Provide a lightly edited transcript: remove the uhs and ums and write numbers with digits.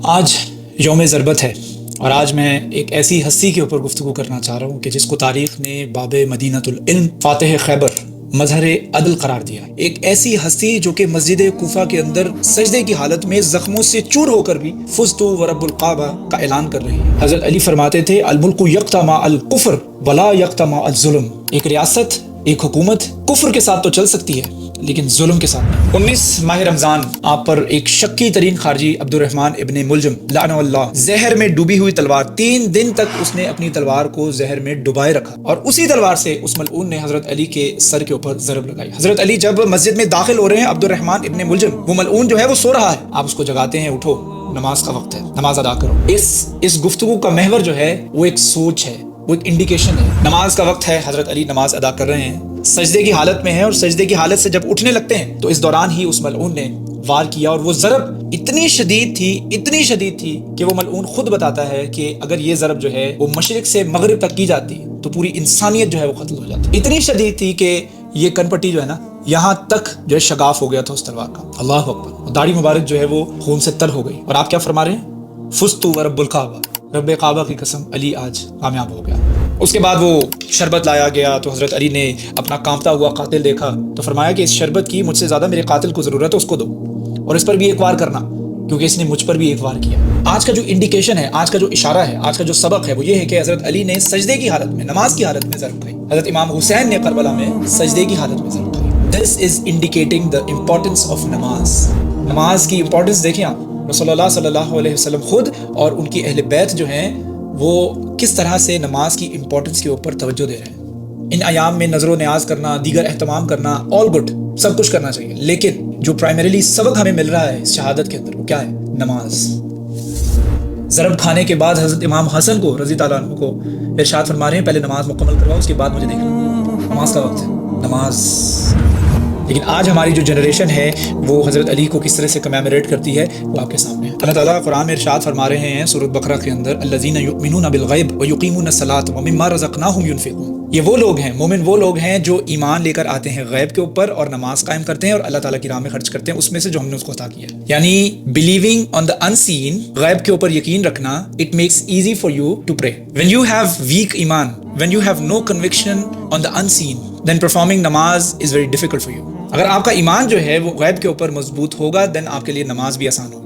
آج یوم ضربت ہے اور آج میں ایک ایسی ہستی کے اوپر گفتگو کرنا چاہ رہا ہوں کہ جس کو تاریخ نے باب مدینۃ العلم، فاتح خیبر، مظہر عدل قرار دیا۔ ایک ایسی ہستی جو کہ مسجد کوفہ کے اندر سجدے کی حالت میں زخموں سے چور ہو کر بھی فزت ورب الکعبہ کا اعلان کر رہی ہے۔ حضرت علی فرماتے تھے الملک یقطع مع الکفر ولا یقطع مع الظلم۔ ایک ریاست، ایک حکومت کفر کے ساتھ تو چل سکتی ہے لیکن ظلم کے ساتھ نہیں۔ 19 ماہ رمضان آپ پر ایک شکی ترین خارجی عبد الرحمن ابن ملجم لعنہ اللہ زہر میں ڈوبی ہوئی تلوار، 3 دن تک اس نے اپنی تلوار کو زہر میں ڈبائے رکھا اور اسی تلوار سے اس ملعون نے حضرت علی کے سر کے اوپر ضرب لگائی۔ حضرت علی جب مسجد میں داخل ہو رہے ہیں، عبد الرحمن ابن ملجم وہ ملعون جو ہے وہ سو رہا ہے، آپ اس کو جگاتے ہیں، اٹھو نماز کا وقت ہے، نماز ادا کرو۔ اس گفتگو کا محور جو ہے وہ ایک سوچ ہے، وہ ایک انڈیکیشن ہے۔ نماز کا وقت ہے، حضرت علی نماز ادا کر رہے ہیں، سجدے کی حالت میں ہے اور سجدے کی حالت سے جب اٹھنے لگتے ہیں تو اس دوران ہی اس ملعون نے وار کیا اور وہ ضرب اتنی شدید تھی کہ وہ ملعون خود بتاتا ہے کہ اگر یہ ضرب جو ہے وہ مشرق سے مغرب تک کی جاتی تو پوری انسانیت جو ہے وہ قتل ہو جاتی۔ اتنی شدید تھی کہ یہ کن پٹی جو ہے نا یہاں تک جو ہے شگاف ہو گیا تھا اس تلوار کا۔ اللہ اکبر۔ داڑھی مبارک جو ہے وہ خون سے تر ہو گئی اور آپ کیا فرما رہے ہیں؟ فزت ورب الکعبہ، رب کعبہ کی قسم علی آج کامیاب ہو گیا۔ اس کے بعد وہ شربت لایا گیا تو حضرت علی نے اپنا کانپتا ہوا قاتل دیکھا تو فرمایا کہ اس شربت کی مجھ سے زیادہ میرے قاتل کو ضرورت ہے، اس کو دو اور اس پر بھی ایک وار کرنا کیونکہ اس نے مجھ پر بھی ایک وار کیا۔ آج کا جو انڈیکیشن ہے، آج کا جو اشارہ ہے، آج کا جو سبق ہے وہ یہ ہے کہ حضرت علی نے سجدے کی حالت میں، نماز کی حالت میں ضرب کھائی۔ حضرت امام حسین نے کربلا میں سجدے کی حالت میں ضرب کھائی۔ This is indicating the importance of نماز۔ نماز کی امپورٹنس دیکھیں آپ، رسول اللہ صلی اللہ علیہ وسلم خود اور ان کی اہل بیت جو ہیں وہ کس طرح سے نماز کی امپورٹنس کے اوپر توجہ دے رہے ہیں۔ ان ایام میں نظر و نیاز کرنا، دیگر اہتمام کرنا، آل گڈ، سب کچھ کرنا چاہیے، لیکن جو پرائمریلی سبق ہمیں مل رہا ہے اس شہادت کے اندر وہ کیا ہے؟ نماز۔ ضرب کھانے کے بعد حضرت امام حسن کو رضی اللہ عنہ کو ارشاد فرما رہے ہیں پہلے نماز مکمل کرواؤ، اس کے بعد مجھے دیکھنا، نماز کا وقت ہے، نماز۔ لیکن آج ہماری جو جنریشن ہے وہ حضرت علی کو کس طرح سے کمیموریٹ کرتی ہے وہ آپ کے سامنے ہے۔ اللہ تعالیٰ قرآن میں ارشاد فرما رہے ہیں سورۃ بقرہ کے اندر الذین یؤمنون بالغیب ویقیمون الصلاۃ ومما رزقناہم ینفقون۔ یہ وہ لوگ ہیں، مومن وہ لوگ ہیں جو ایمان لے کر آتے ہیں غیب کے اوپر اور نماز قائم کرتے ہیں اور اللہ تعالیٰ کی راہ میں خرچ کرتے ہیں اس میں سے جو ہم نے اس کو عطا کیا ہے۔ یعنی بلیونگ آن دا انسین، غیب کے اوپر یقین رکھنا، it makes easy for you to pray. When you have weak ایمان، when you have no conviction on the unseen, then performing نماز is very difficult for you. اگر آپ کا ایمان جو ہے وہ غیب کے اوپر مضبوط ہوگا دین آپ کے لیے نماز بھی آسان ہوگی۔